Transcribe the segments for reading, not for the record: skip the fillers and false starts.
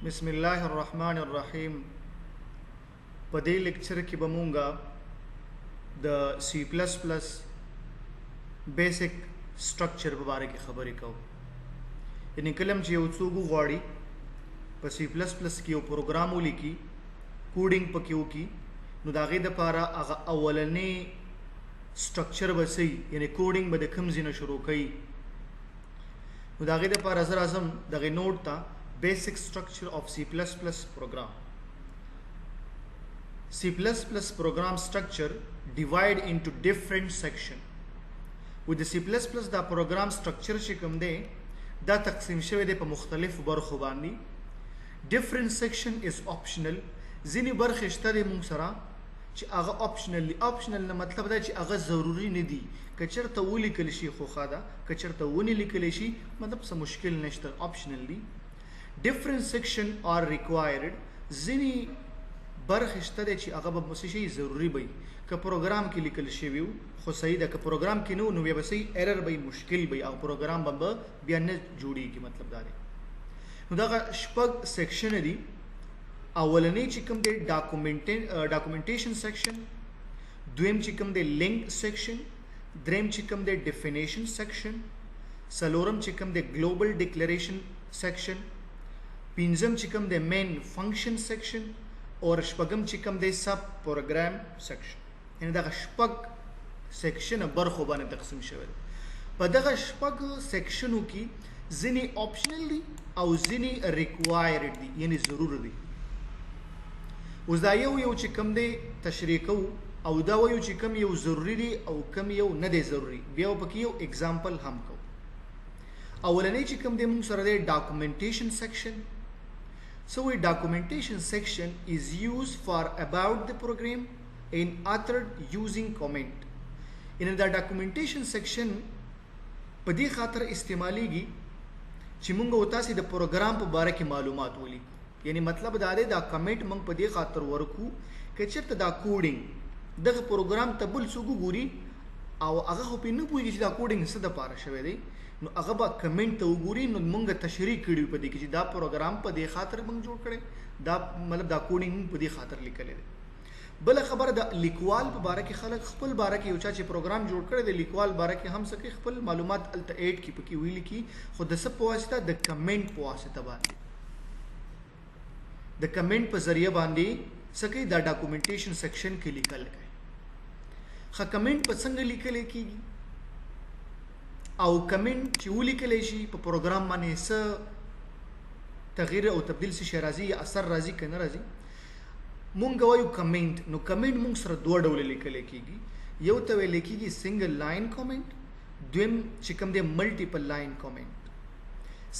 बिस्मिल्लाहिर्रहमानिर्रहीम। په دې لیکچر کې به مونږ د سی پلس پلس بیسک سټرکچر په اړه کې خبرې کوو. یعنی کلم چې یو څوک غواړي په سی پلس پلس کې یو پروګرام ولیکي، کوډینګ پکې وکړي، نو د هغې دپاره هغه اولنی سټرکچر به څه وي، یعنې کوډینګ به د کوم ځای نه شروع کوي. نو د هغې دپاره زه راځم دغې نوټ ته basic structure of C++ program. C++ program structure divide into different section. With the C++ دا program structure چې کوم دی دا تقسیم شوی دی په مختلفو برخو باندې. different section is optional. ځینې برخې شته دی مونږ سره چې هغه optional دي. optional نه مطلب دا چې هغه ضروري نه دي، که چېرته ولیکل شي خو ښه ده، که چېرته ونه لیکلی شي مطلب څه مشکل نشته، optional دي. different section are required. ځینې برخې شته دی چې هغه به څه شي ضروري به وي، که پروګرام کې لیکل شوي وو خو صحیح ده، که پروګرام کې نه وو نو بیا به صحیح ایرر به وي، مشکل به وي، هغه پروګرام به بیا نه جوړېږي. مطلب دا دی. نو دغه شپږ سیکشن دي. اولنی چې کوم دی ډاکومنټیشن سیکشن، دویم چې کوم دی لینک سیکشن، دریم چې کوم دی ډیفینیشن سیکشن، څلورم چې کوم دی ګلوبل ډیکلریشن سیکشن، پنځم چې کوم دی مین فنکشن سیکشن، او شپږم چې کوم دی سب پروګرام سیکشن. یعنې دغه شپږ سیکشن برخو باندې تقسیم شوی دی. په دغه شپږو سیکشنو کې ځینې آپشنل دي او ځینې ریکوایرډ دي، یعنې ضرور دي. اوس دا یو چې کوم دی تشریح کوو او دا وایو چې کوم یو ضروري دی او کوم یو نه دی ضروري، بیا پکې یو اگزامپل هم کوو. اولنی چې کوم دی مونږ سره دی ډاکومنټیشن سیکشن. So a documentation section is used for about the program and authored using comment. In the documentation section په دې خاطر استعمالیږي چې مونږ او تاسې د پروګرام په باره کې معلومات ولیکو. یعنی مطلب دا دی دا کمنټ مونږ په دې خاطر ورکو که چېرته دا کوډینګ دغه پروګرام ته بل څوک وګوري او هغه خو پرې نه پوهېږي چې دا کوډینګ څه دپاره شوی دی، نو هغه به کمنټ ته وګوري، نو مونږ تشریح کړي په دې کې چې دا پروګرام په دې خاطر مونږ جوړ کړی، دا مطلب دا کوډینګ په دې خاطر لیکلی دی. بله خبره د لیکوال په باره کې خلک خپل باره کې یو چا چې پروګرام جوړ کړی دی لیکوال باره کې هم څه کوي، خپل معلومات هلته ایډ کړي، پکې ولیکي، خو د څه په واسطه؟ د کمنټ په واسطه باندې، د کمنټ په ذریعه باندې څه کوي، دا ډاکومنټیشن سیکشن کې لیکل کوي. ښه کمنټ په څنګه لیکلی کېږي او کمنټ چې ولیکلی شي په پروګرام باندې څه تغییر او تبدیل څه شی راځي یا اثر راځي که نه راځي. مونږ وایو کمنټ. نو کمنټ مونږ سره دوه ډوله لیکلی کېږي. یو ته ویلی کېږي سنګل لاین کمنټ، دویم چې کوم دی ملټیپل لاین کمنټ.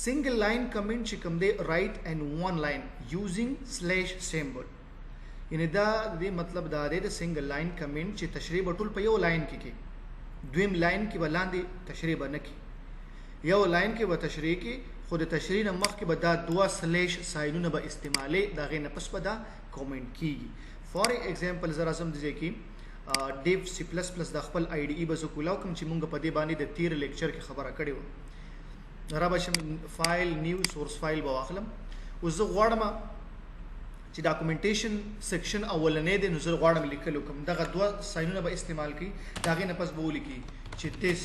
سنګل لاین کمنټ چې کوم دی رایټ اینڈ ون لاین یوزینګ سلیش سیمبل. یعنې دا د مطلب دا دی د سنګل لاین کمنټ چې تشریح به ټول په یو لاین کې کوي، دویم لاین کې به لاندې تشریح به نه کړي، یو لاین کې به تشریح کړي، خو د تشریح نه مخکې به دا دوه سلیش ساینونه به استعمالوي، د هغې نه پس به دا کومنټ کېږي. فار ایگزامپل زه راځم دې ځای کې ډیو سی پلس پلس د خپل آی ډي ای به زه کولاو کوم چې مونږ په دې باندې د تیر لیکچر کې خبره کړې وه. را به شم فایل نیو سورس فایل به واخلم. اوس زه غواړم چې ډاکومنټیشن سیکشن اولنی دی، نو زه غواړم لیکلو کوم دغه دوه ساینونه به استعمال کړي، د هغې نه پس به ولیکي چې this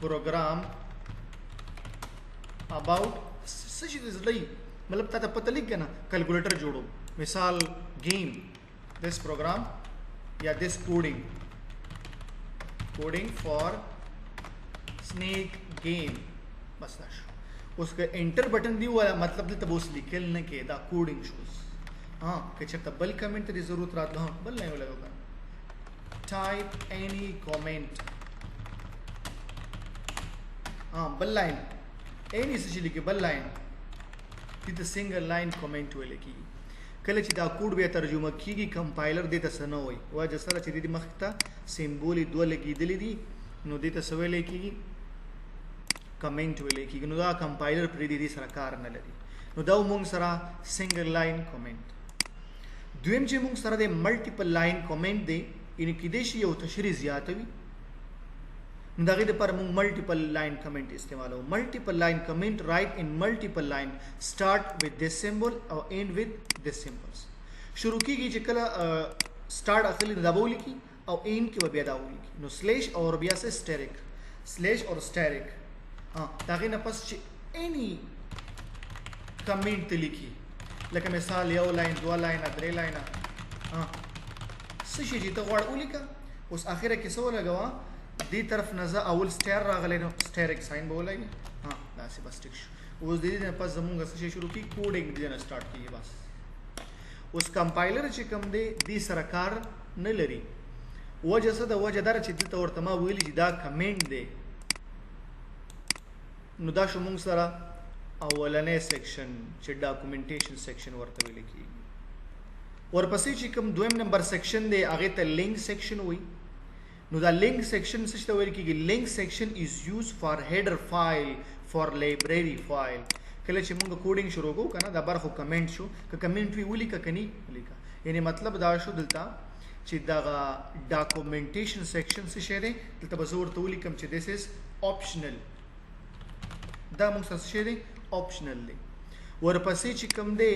program about څه شي زړی، مطلب تا ته پته لیک که نه کیلکولیټر جوړو، مثال گیم this program یا this coding for snake game. بس دا شو. اوس که انټر بټن دی ووایه مطلب دلته به اوس لیکل نه کې، دا کوډینګ شو. که چېرته بل کمنټ ته دې ضرورت راتله بل لاین ولګو که ټایپ اینی کامنټ، بل لاین اینی څه شي لیکي، بل لاین دې ته سنګل لاین کامنټ ویلی کېږي. کله چې دا کوډ بیا ترجمه کېږي کمپایلر دې ته څه نه وایي، وجه سره چې دې مخکې ته سیمبول یې دوه لګېدلي دي، نو دې ته څه ویلی کېږي، کمنټ ویلی کېږي. نو دا کمپایلر پرې دې سره کار نه لري. نو دا مونږ سره سنګل لاین کامنټ. دویم چې مونږ سره د ملټیپل لاین کامنټ دی، یعنې کېدای شي یو تشریح زیاته وي نو دغه د پر موږ ملټیپل لاین کمنټ استعمالو. ملټیپل لاین کمنټ رائټ ان ملټیپل لاین سٹارټ وذ دس سمبل او اینڈ وذ دس سمبلز. شروع کیږي چې کله سٹارټ اخلي دا بولی کی او اینڈ کې بیا دا بولی کی. نو سلیش اور بیا سے سټریک سلیش اور سټریک دغه نه پس چې اني کمنټ لیکي لکه مثال یو لاین دو لاین درې لاین څه شي چې ته غواړې ولیکه اوس اخره کې څه ولګوه دې طرف نه زه اول سټیر راغلی نو سټیرک ساين به ولګي داسې بس ټیک شو. اوس د دې نه پس زمونږ څه شي شروع کېږي کوډینګ دې نه سټارټ کېږي بس. اوس کمپایلر چې کوم دی دې سره کار نه لري وجه څه ده وجه دا چې دلته ورته ما ویلي چې دا کمنټ دی نو دا شو مونږ سره اولنې سیکشن چې ډاکومنټیشن سیکشن ورته ویل کېږي. ورپسې چې کوم دویم نمبر سیکشن دی هغې ته لینک سیکشن وایي. نو دا لینک سیکشن څه ته ویل کېږي لینک سیکشن از یوز فار هیډر فایل فار لایبرری فایل. کله چې مونږ کوډینګ شروع کوو که نه دا برخو کمنټ شو که کمنټ وي ولیکه که نه ولیکه یعنې مطلب دا شو دلته چې دغه ډاکومنټیشن سیکشن څه شی دی دلته به زه ورته ولیکم چې دس از آپشنل دا مونږ سره څه شی دی آپشنل دی. ورپسې چې کوم دی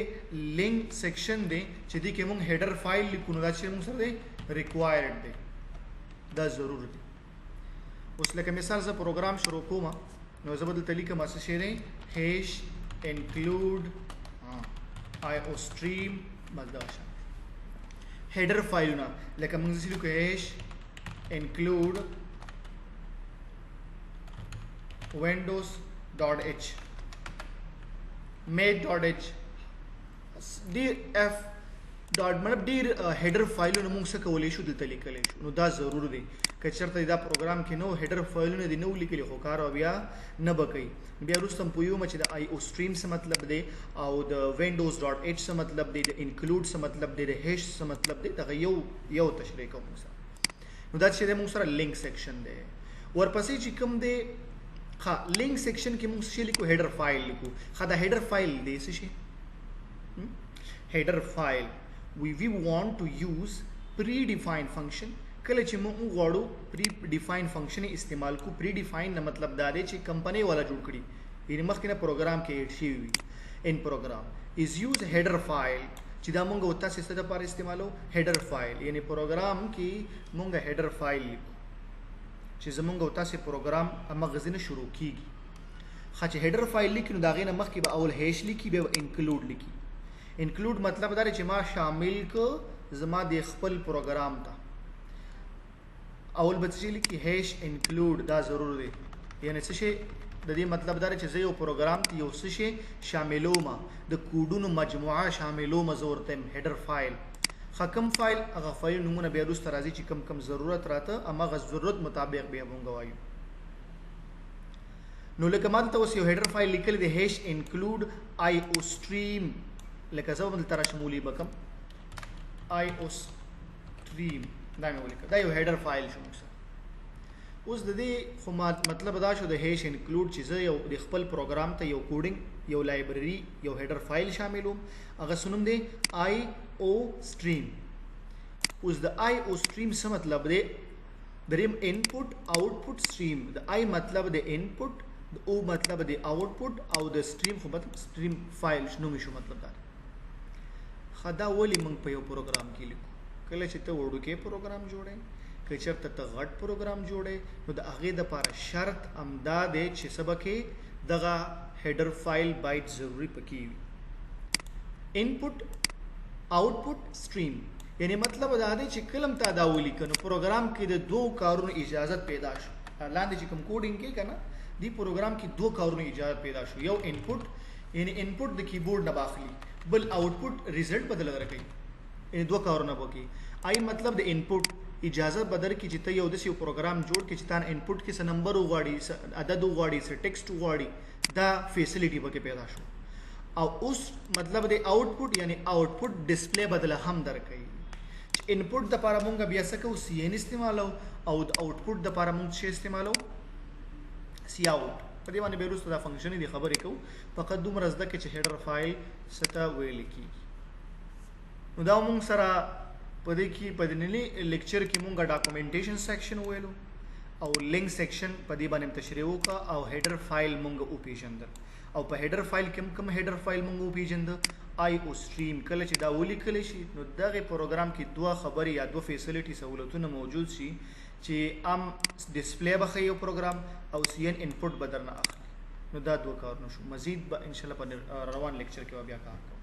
لینک سیکشن دی چې دې کې مونږ هیډر فایل لیکو نو دا چې مونږ سره دی ریکوایرډ دی دا ضرور دی. اوس لکه مثال زه پروګرام شروع کوم نو زه به دلته لیکم څه شی دی هیش انکلود آی او سټریم بس دغه شان هیډر فایلونه لکه مونږ داسې لیکو هیش انکلود windows .h mate.h ډیر اف ډاټ مطلب ډیر هیډر فایلونه موږ څه کولی شو دلته لیکلی شو نو دا ضرور دی که چېرته دا پروګرام کې نو هیډر فایلونه دې نه ولیکلي خو کار او بیا نه به کوي. بیا وروسته هم پوهیږم چې د آی او سټریم څه مطلب دی او د windows .h څه مطلب دی د انکلود څه مطلب دی د هیش څه مطلب دی دغه یو تشریح کوم موږ سره. نو دا چې دی موږ سره لینک سیکشن دی. ورپسې چې کوم دی لینک سیکشن کې موږ څه لیکو هیډر فایل لیکو. دا هیډر فایل دی څه شي header file we want to use predefined function. کله چې موږ غواړو predefined function استعمال کو predefined نه مطلب دا دی چې کمپنی والا جوړ کړي یعنی مخکې نه پروګرام کې ایډ شوی وي ان پروګرام is use header file چې دا موږ وتا څه لپاره استعمالو header file یعنی پروګرام کې موږ header file لیکو چې زمونږ وتا څه پروګرام اما غزنه شروع کیږي. خاصه header file لیکو دا غینه مخکې به اول هیش لیکي به انکلود لیکي. انکلود مطلب دا چې ما شامل کو زما د خپل پروګرام ته اول به څه لیکي هیش انکلود دا ضرور دی یعنی څه شي د دې مطلب دا چې زه یو پروګرام ته یو څه شي شاملوم د کوډونو مجموعه شاملوم زورته هیډر فایل حکم فایل هغه فایل نمونه بیا وروسته راځي چې کم کم ضرورت راته اما غو ضرورت مطابق بیا مونږ وایو. نو لکه ما ته اوس یو هیډر فایل لیکل دی هیش انکلود آی او سټریم لکه زه بل تر شمولي بکم آی او سټریم دا مې ولیکه دا یو هیډر فایل شو موږ سره. اوس د دې خو مطلب دا شو د هیش انکلود چې زه یو د خپل پروګرام ته یو کوډینګ یو لایبرری یو هیډر فایل شاملوم هغه سنوم دی آی او سټریم. اوس د آی او سټریم څه مطلب دی دریم انپوټ آوټپوټ سټریم د آی مطلب د انپوټ د او مطلب د آوټپوټ او د سټریم خو مطلب سټریم فایل شنو شو مطلب دا خدا ولی موږ په یو پروګرام کې لیکو کله چې ته وړوکی پروګرام جوړې که چېرته ته غټ پروګرام جوړې نو د هغې دپاره شرط همدا دی چې څه به کې دغه هیډر فایل باید ضروري پکې وي انپوټ آوټپوټ سټریم یعنی مطلب دا دی چې کله هم تا دا ولیکه نو پروګرام کې د دوو کارونو اجازت پیدا شو. لاندې چې کوم کوډینګ کې که نه دی پروګرام کې دوه کارونو اجازت پیدا شو یو انپوټ یعنی انپوټ د کیبورډ نه باخلي بل آوټپوټ ریزلټ بدل ورکوي یعنی دوه کارونه وکړي. آی مطلب د انپوټ اجازه بدر کې چې ته یو داسې پروګرام جوړ کې چې تا انپوټ کې څه نمبر وغواړي څه عدد وغواړي څه ټیکسټ وغواړي دا فیسیلیټي پکې پیدا شو. او اوس مطلب د آوټپوټ یعنی آوټپوټ ډسپلی بدله هم درکوي. انپوټ د لپاره مونږ بیا څه کوو سی ان استعمالو او د آوټپوټ د لپاره مونږ څه استعمالو سی آوټ. په دې باندې به وروسته دا فنکشن دی خبرې کوو فقط دومره زده کړئ چې هیډر فایل څه ته ویل کېږي. نو دا مونږ سره په دې کې په دنني لیکچر کې مونږ ډاکومنټیشن سیکشن ویلو او لینک سیکشن په دې باندې تشریح وکړه او هیډر فایل مونږ وپیژندل او په هیډر فایل کې کوم هیډر فایل مونږ وپیژند آی او سټریم کله چې دا ولیکل شي نو دغه پروګرام کې دوه خبرې یا دوه فیسیلیټي سہولتونه موجود شي چې ام ډسپلی به ښیي پروګرام او سی ان انپوټ به درنه اخلي نو دا دوه کارونه شو مزید به ان شاء الله په روان لیکچر کې بیا کار کوو